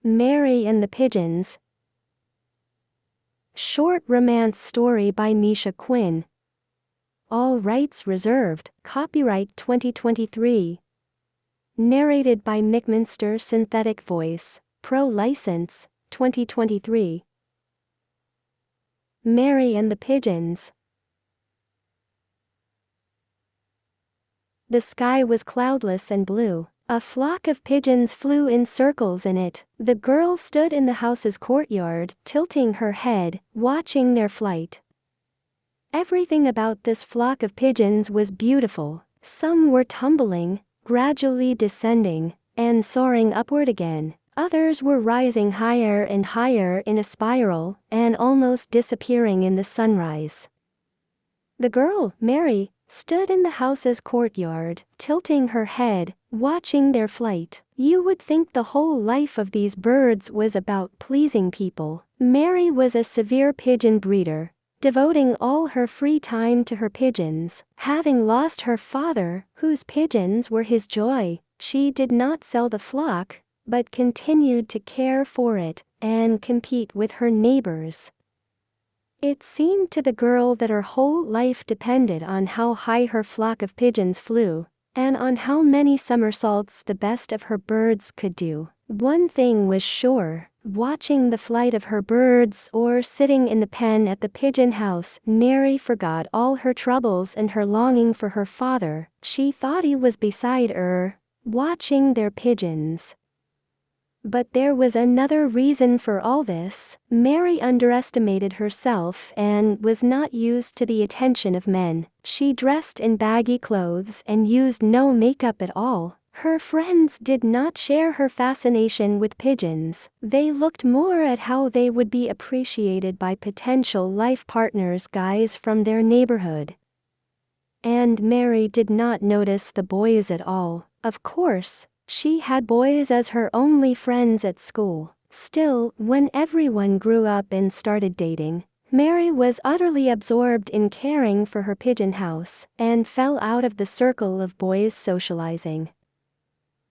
Mary and the Pigeons. Short romance story by Misha Quinn. All rights reserved. Copyright 2023. Narrated by McMinster Synthetic Voice. Pro License 2023. Mary and the Pigeons. The sky was cloudless and blue. A flock of pigeons flew in circles in it. The girl stood in the house's courtyard, tilting her head, watching their flight. Everything about this flock of pigeons was beautiful. Some were tumbling, gradually descending, and soaring upward again. Others were rising higher and higher in a spiral, and almost disappearing in the sunrise. The girl, Mary, stood in the house's courtyard, tilting her head, watching their flight. You would think the whole life of these birds was about pleasing people. Mary was a severe pigeon breeder, devoting all her free time to her pigeons. Having lost her father, whose pigeons were his joy, she did not sell the flock, but continued to care for it and compete with her neighbors. It seemed to the girl that her whole life depended on how high her flock of pigeons flew, and on how many somersaults the best of her birds could do. One thing was sure: watching the flight of her birds or sitting in the pen at the pigeon house, Mary forgot all her troubles and her longing for her father. She thought he was beside her, watching their pigeons. But there was another reason for all this. Mary underestimated herself and was not used to the attention of men. She dressed in baggy clothes and used no makeup at all. Her friends did not share her fascination with pigeons. They looked more at how they would be appreciated by potential life partners, guys from their neighborhood. And Mary did not notice the boys at all. Of course, she had boys as her only friends at school. Still, when everyone grew up and started dating, Mary was utterly absorbed in caring for her pigeon house and fell out of the circle of boys socializing.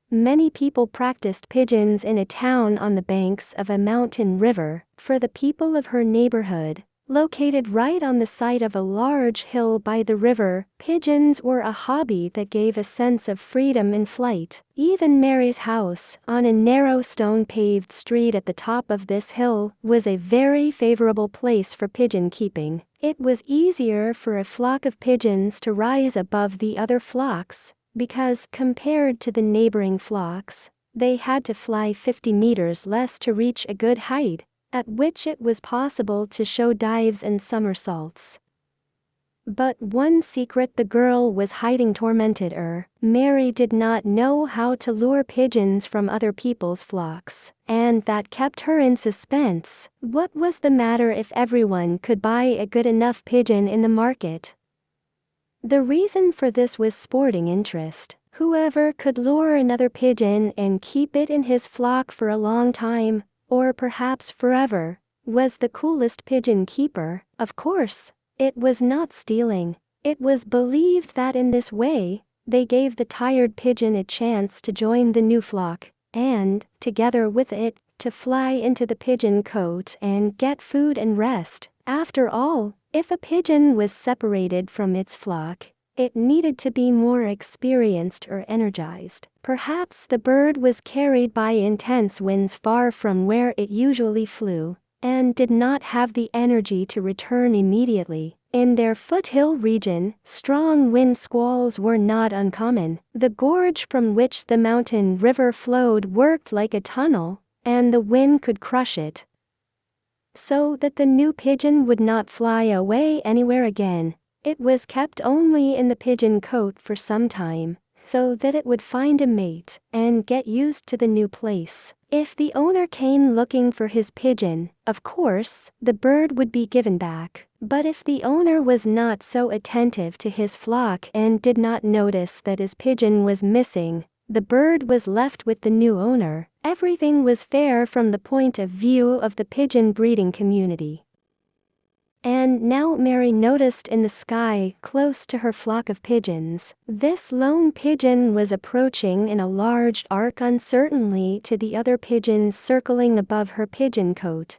Many people practiced pigeons in a town on the banks of a mountain river. For the people of her neighborhood, located right on the side of a large hill by the river, pigeons were a hobby that gave a sense of freedom in flight. Even Mary's house, on a narrow stone-paved street at the top of this hill, was a very favorable place for pigeon keeping. It was easier for a flock of pigeons to rise above the other flocks, because, compared to the neighboring flocks, they had to fly 50 meters less to reach a good height, at which it was possible to show dives and somersaults. But one secret the girl was hiding tormented her. Mary did not know how to lure pigeons from other people's flocks, and that kept her in suspense. What was the matter if everyone could buy a good enough pigeon in the market? The reason for this was sporting interest. Whoever could lure another pigeon and keep it in his flock for a long time, or perhaps forever, was the coolest pigeon keeper. Of course, it was not stealing. It was believed that in this way, they gave the tired pigeon a chance to join the new flock, and, together with it, to fly into the pigeon cote and get food and rest. After all, if a pigeon was separated from its flock, it needed to be more experienced or energized. Perhaps the bird was carried by intense winds far from where it usually flew, and did not have the energy to return immediately. In their foothill region, strong wind squalls were not uncommon. The gorge from which the mountain river flowed worked like a tunnel, and the wind could crush it, so that the new pigeon would not fly away anywhere again. It was kept only in the pigeon cote for some time, so that it would find a mate and get used to the new place. If the owner came looking for his pigeon, of course, the bird would be given back. But if the owner was not so attentive to his flock and did not notice that his pigeon was missing, the bird was left with the new owner. Everything was fair from the point of view of the pigeon breeding community. And now Mary noticed in the sky, close to her flock of pigeons, this lone pigeon was approaching in a large arc uncertainly to the other pigeons circling above her pigeon cote.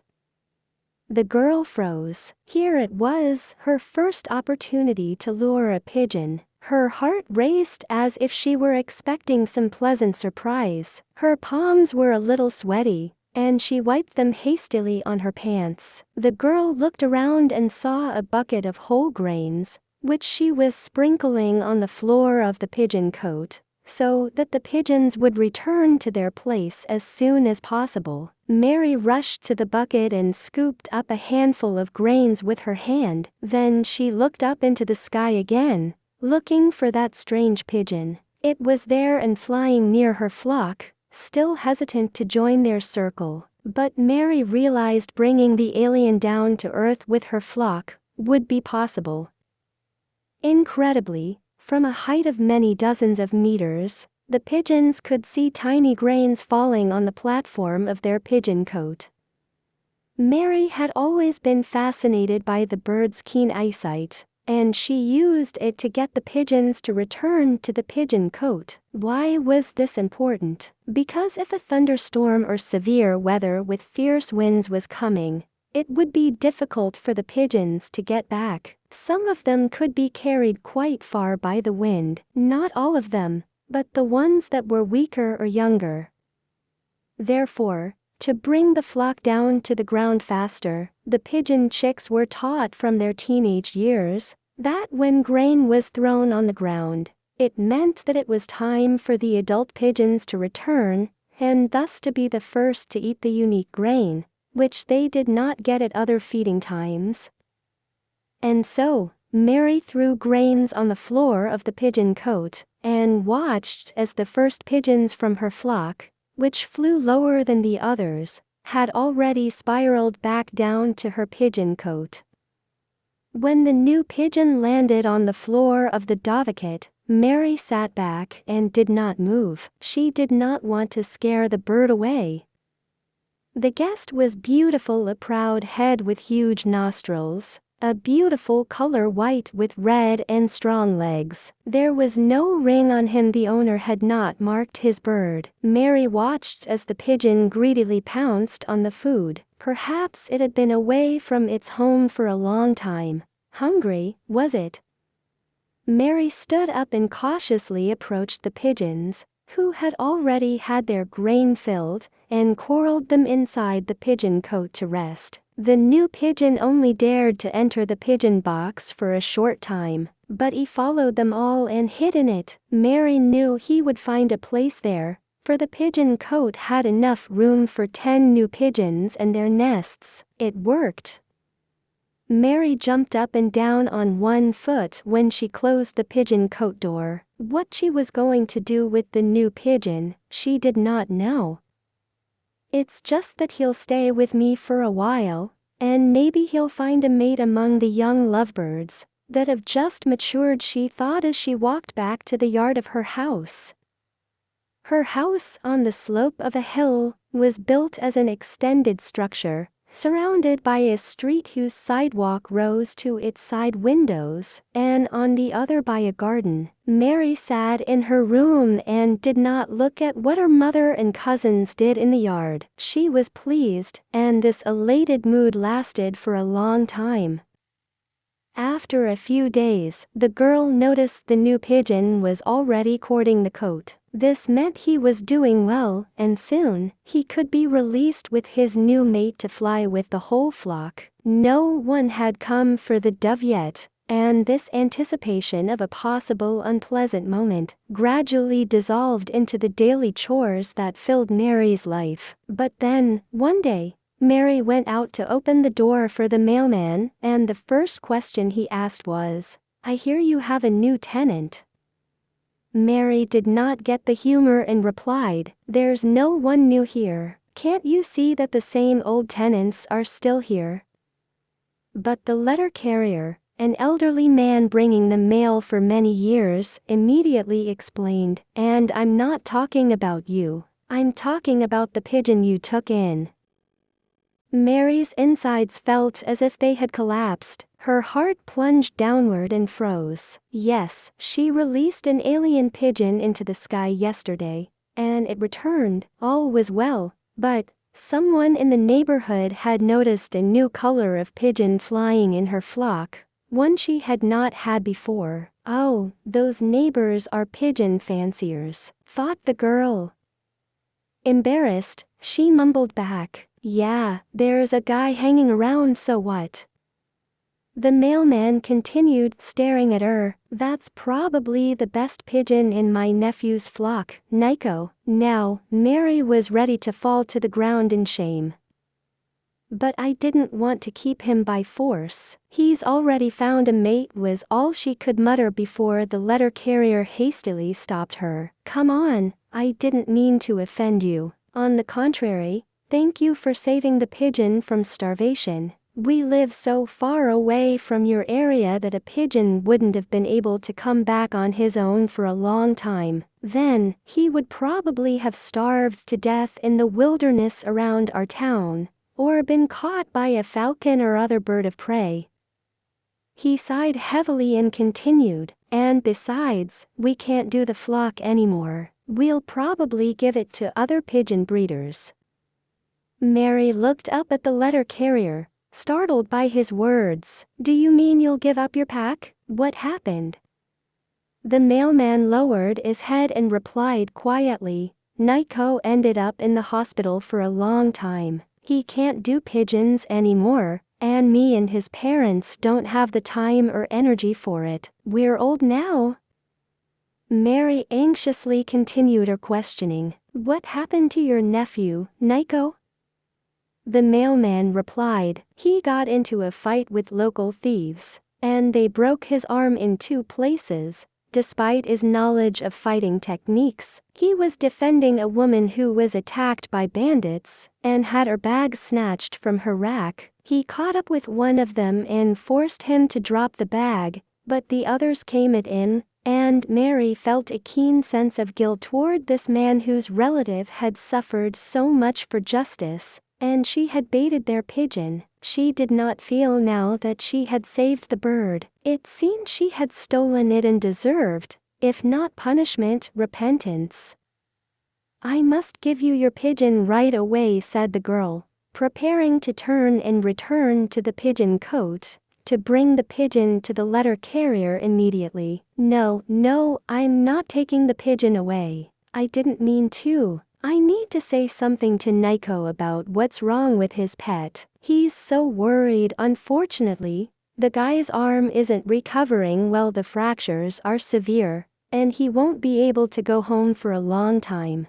The girl froze. Here it was, her first opportunity to lure a pigeon. Her heart raced as if she were expecting some pleasant surprise. Her palms were a little sweaty, and she wiped them hastily on her pants. The girl looked around and saw a bucket of whole grains, which she was sprinkling on the floor of the pigeon cote, so that the pigeons would return to their place as soon as possible. Mary rushed to the bucket and scooped up a handful of grains with her hand. Then she looked up into the sky again, looking for that strange pigeon. It was there and flying near her flock, still hesitant to join their circle. But Mary realized bringing the alien down to earth with her flock would be possible. Incredibly, from a height of many dozens of meters, the pigeons could see tiny grains falling on the platform of their pigeon cote. Mary had always been fascinated by the bird's keen eyesight, and she used it to get the pigeons to return to the pigeon cote. Why was this important? Because if a thunderstorm or severe weather with fierce winds was coming, it would be difficult for the pigeons to get back. Some of them could be carried quite far by the wind, not all of them, but the ones that were weaker or younger. Therefore, to bring the flock down to the ground faster, the pigeon chicks were taught from their teenage years that when grain was thrown on the ground, it meant that it was time for the adult pigeons to return, and thus to be the first to eat the unique grain, which they did not get at other feeding times. And so, Mary threw grains on the floor of the pigeon cote, and watched as the first pigeons from her flock, which flew lower than the others, had already spiraled back down to her pigeon cote. When the new pigeon landed on the floor of the dovecot, Mary sat back and did not move. She did not want to scare the bird away. The guest was beautiful, a proud head with huge nostrils, a beautiful color white with red and strong legs. There was no ring on him. The owner had not marked his bird. Mary watched as the pigeon greedily pounced on the food. Perhaps it had been away from its home for a long time. Hungry, was it? Mary stood up and cautiously approached the pigeons, who had already had their grain filled, and corralled them inside the pigeon cote to rest. The new pigeon only dared to enter the pigeon box for a short time, but he followed them all and hid in it. Mary knew he would find a place there, for the pigeon cote had enough room for 10 new pigeons and their nests. It worked. Mary jumped up and down on one foot when she closed the pigeon cote door. What she was going to do with the new pigeon, she did not know. "It's just that he'll stay with me for a while, and maybe he'll find a mate among the young lovebirds that have just matured," she thought as she walked back to the yard of her house. Her house, on the slope of a hill, was built as an extended structure, surrounded by a street whose sidewalk rose to its side windows, and on the other by a garden. Mary sat in her room and did not look at what her mother and cousins did in the yard. She was pleased, and this elated mood lasted for a long time. After a few days, the girl noticed the new pigeon was already courting the cote. This meant he was doing well, and soon, he could be released with his new mate to fly with the whole flock. No one had come for the dove yet, and this anticipation of a possible unpleasant moment gradually dissolved into the daily chores that filled Mary's life. But then, one day, Mary went out to open the door for the mailman, and the first question he asked was, "I hear you have a new tenant." Mary did not get the humor and replied, "There's no one new here. Can't you see that the same old tenants are still here?" But the letter carrier, an elderly man bringing the mail for many years, immediately explained, "And I'm not talking about you. I'm talking about the pigeon you took in." Mary's insides felt as if they had collapsed. Her heart plunged downward and froze. Yes, she released an alien pigeon into the sky yesterday, and it returned. All was well, but someone in the neighborhood had noticed a new color of pigeon flying in her flock, one she had not had before. Oh, those neighbors are pigeon fanciers, thought the girl. Embarrassed, she mumbled back, "Yeah, there's a guy hanging around, so what?" The mailman continued, staring at her. "That's probably the best pigeon in my nephew's flock, Nico." Now, Mary was ready to fall to the ground in shame. "But I didn't want to keep him by force. He's already found a mate," was all she could mutter before the letter carrier hastily stopped her. "Come on, I didn't mean to offend you. On the contrary, thank you for saving the pigeon from starvation. We live so far away from your area that a pigeon wouldn't have been able to come back on his own for a long time. Then, he would probably have starved to death in the wilderness around our town, or been caught by a falcon or other bird of prey." He sighed heavily and continued, "And besides, we can't do the flock anymore. We'll probably give it to other pigeon breeders." Mary looked up at the letter carrier, startled by his words. "Do you mean you'll give up your pack? What happened?" The mailman lowered his head and replied quietly, "Nico ended up in the hospital for a long time. He can't do pigeons anymore, and me and his parents don't have the time or energy for it. We're old now." Mary anxiously continued her questioning. "What happened to your nephew, Nico?" The mailman replied, "He got into a fight with local thieves, and they broke his arm in 2 places. Despite his knowledge of fighting techniques, he was defending a woman who was attacked by bandits, and had her bag snatched from her rack. He caught up with one of them and forced him to drop the bag, but the others came it in." And Mary felt a keen sense of guilt toward this man whose relative had suffered so much for justice, and she had baited their pigeon. She did not feel now that she had saved the bird. It seemed she had stolen it and deserved, if not punishment, repentance. "I must give you your pigeon right away," said the girl, preparing to turn and return to the pigeon cote, to bring the pigeon to the letter carrier immediately. No, I'm not taking the pigeon away. I didn't mean to. I need to say something to Nico about what's wrong with his pet. He's so worried. Unfortunately, the guy's arm isn't recovering well. The fractures are severe, and he won't be able to go home for a long time."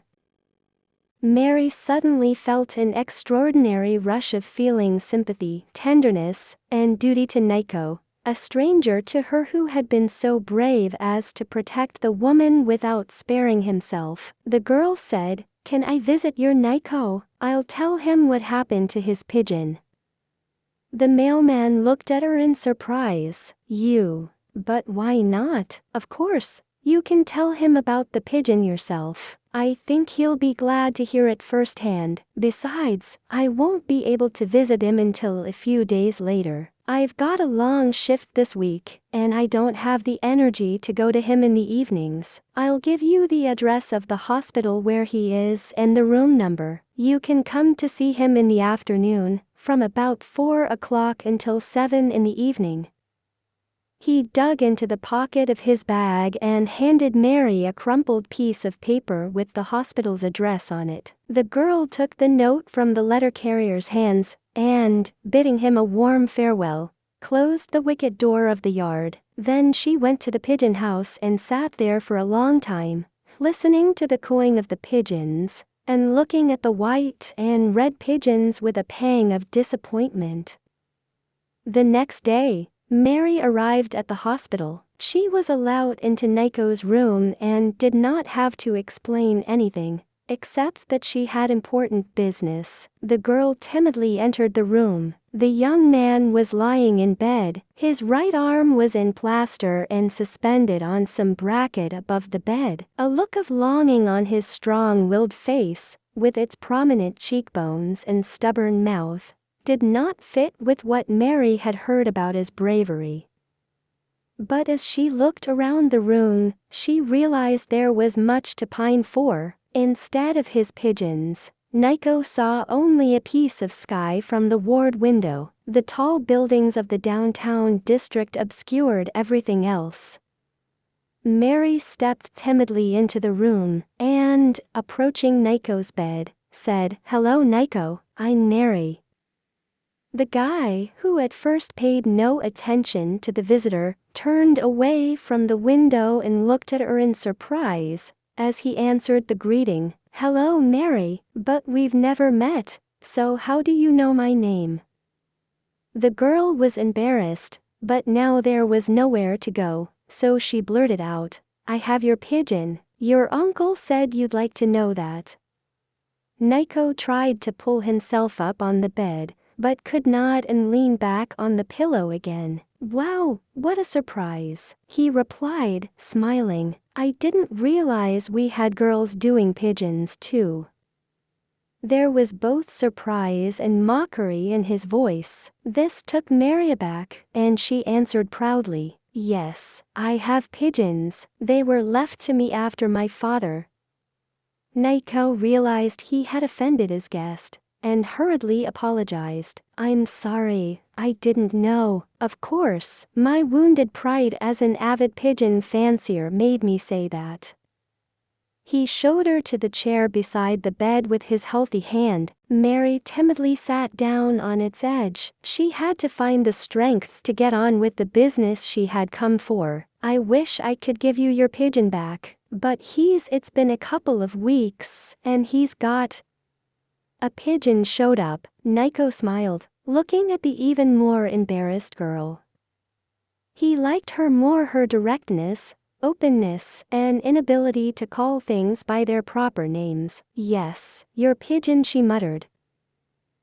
Mary suddenly felt an extraordinary rush of feeling sympathy, tenderness, and duty to Nico, a stranger to her who had been so brave as to protect the woman without sparing himself. The girl said, "Can I visit your Nico? I'll tell him what happened to his pigeon." The mailman looked at her in surprise. "You? But why not? Of course, you can tell him about the pigeon yourself. I think he'll be glad to hear it firsthand. Besides, I won't be able to visit him until a few days later. I've got a long shift this week, and I don't have the energy to go to him in the evenings. I'll give you the address of the hospital where he is and the room number. You can come to see him in the afternoon, from about 4 o'clock until 7 in the evening." He dug into the pocket of his bag and handed Mary a crumpled piece of paper with the hospital's address on it. The girl took the note from the letter carrier's hands, and, bidding him a warm farewell, closed the wicket door of the yard. Then she went to the pigeon house and sat there for a long time, listening to the cooing of the pigeons, and looking at the white and red pigeons with a pang of disappointment. The next day, Mary arrived at the hospital. She was allowed into Nico's room and did not have to explain anything, except that she had important business. The girl timidly entered the room. The young man was lying in bed. His right arm was in plaster and suspended on some bracket above the bed. A look of longing on his strong-willed face, with its prominent cheekbones and stubborn mouth, did not fit with what Mary had heard about his bravery. But as she looked around the room, she realized there was much to pine for. Instead of his pigeons, Nico saw only a piece of sky from the ward window. The tall buildings of the downtown district obscured everything else. Mary stepped timidly into the room and, approaching Nico's bed, said, "Hello, Nico, I'm Mary." The guy, who at first paid no attention to the visitor, turned away from the window and looked at her in surprise as he answered the greeting. "Hello, Mary, but we've never met, so how do you know my name?" The girl was embarrassed, but now there was nowhere to go, so she blurted out, "I have your pigeon. Your uncle said you'd like to know that." Nico tried to pull himself up on the bed, but could not, and leaned back on the pillow again. "Wow, what a surprise," he replied, smiling. "I didn't realize we had girls doing pigeons too." There was both surprise and mockery in his voice. This took Mary aback, and she answered proudly, "Yes, I have pigeons. They were left to me after my father." Nico realized he had offended his guest, and hurriedly apologized. "I'm sorry, I didn't know. Of course, my wounded pride as an avid pigeon fancier made me say that." He showed her to the chair beside the bed with his healthy hand. Mary timidly sat down on its edge. She had to find the strength to get on with the business she had come for. "I wish I could give you your pigeon back, but it's been a couple of weeks, and he's got..." A pigeon showed up. Nico smiled, looking at the even more embarrassed girl. He liked her more, her directness, openness, and inability to call things by their proper names. "Yes, your pigeon," she muttered.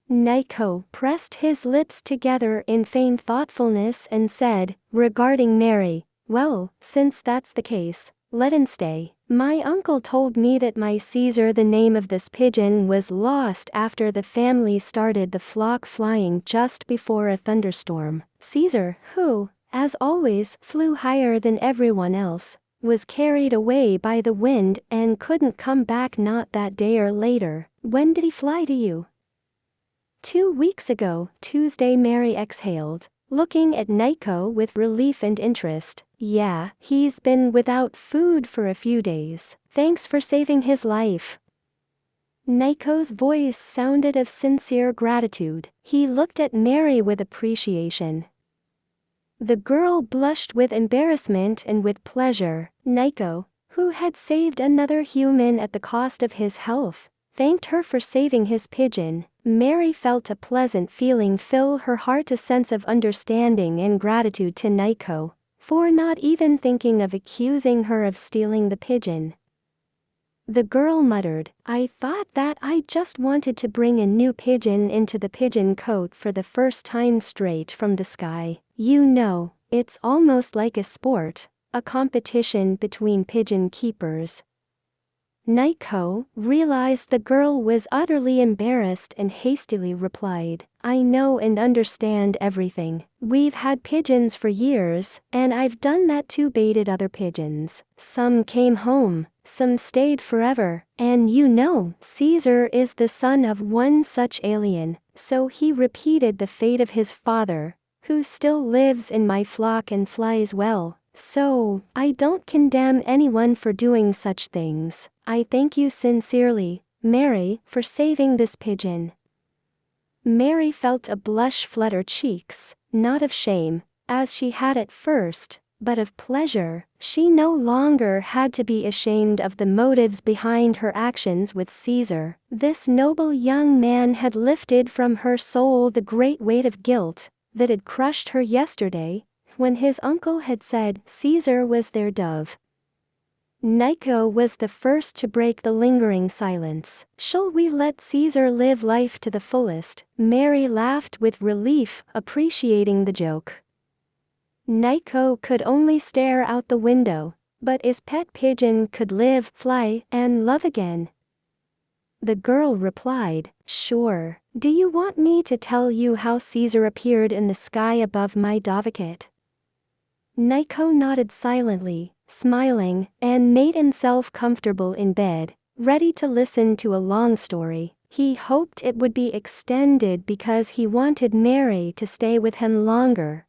Nico pressed his lips together in feigned thoughtfulness and said, regarding Mary, "Well, since that's the case, let him stay. My uncle told me that my Caesar, the name of this pigeon, was lost after the family started the flock flying just before a thunderstorm. Caesar, who, as always, flew higher than everyone else, was carried away by the wind and couldn't come back, not that day or later." "When did he fly to you?" "2 weeks ago, Tuesday," Mary exhaled, looking at Nico with relief and interest. "Yeah, he's been without food for a few days. Thanks for saving his life." Nico's voice sounded of sincere gratitude. He looked at Mary with appreciation. The girl blushed with embarrassment and with pleasure. Nico, who had saved another human at the cost of his health, thanked her for saving his pigeon. Mary felt a pleasant feeling fill her heart, a sense of understanding and gratitude to Nico for not even thinking of accusing her of stealing the pigeon. The girl muttered, "I thought that I just wanted to bring a new pigeon into the pigeon cote for the first time straight from the sky. You know, it's almost like a sport, a competition between pigeon keepers." Nico realized the girl was utterly embarrassed and hastily replied, "I know and understand everything. We've had pigeons for years, and I've done that too, baited other pigeons. Some came home, some stayed forever, and you know, Caesar is the son of one such alien, so he repeated the fate of his father, who still lives in my flock and flies well. So, I don't condemn anyone for doing such things. I thank you sincerely, Mary, for saving this pigeon." Mary felt a blush flood her cheeks, not of shame, as she had at first, but of pleasure. She no longer had to be ashamed of the motives behind her actions with Caesar. This noble young man had lifted from her soul the great weight of guilt that had crushed her yesterday, when his uncle had said Caesar was their dove. Nico was the first to break the lingering silence. "Shall we let Caesar live life to the fullest?" Mary laughed with relief, appreciating the joke. Nico could only stare out the window, but his pet pigeon could live, fly, and love again. The girl replied, "Sure. Do you want me to tell you how Caesar appeared in the sky above my advocate?" Nico nodded silently, smiling, and made himself comfortable in bed, ready to listen to a long story. He hoped it would be extended because he wanted Mary to stay with him longer.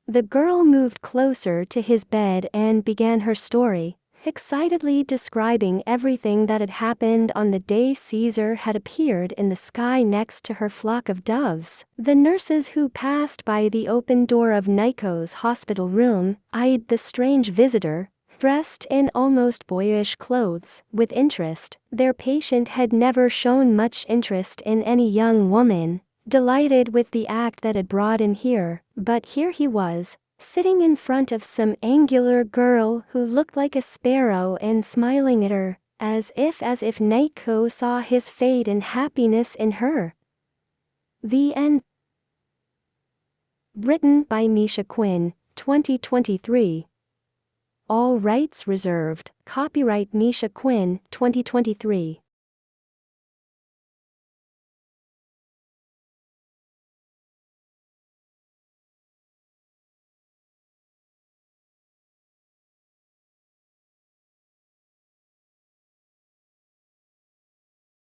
The girl moved closer to his bed and began her story, excitedly describing everything that had happened on the day Caesar had appeared in the sky next to her flock of doves. The nurses who passed by the open door of Nico's hospital room eyed the strange visitor, dressed in almost boyish clothes, with interest. Their patient had never shown much interest in any young woman, delighted with the act that had brought him here, but here he was, sitting in front of some angular girl who looked like a sparrow and smiling at her, as if Nico saw his fate and happiness in her. The end. Written by Misha Quinn, 2023. All rights reserved. Copyright Misha Quinn, 2023.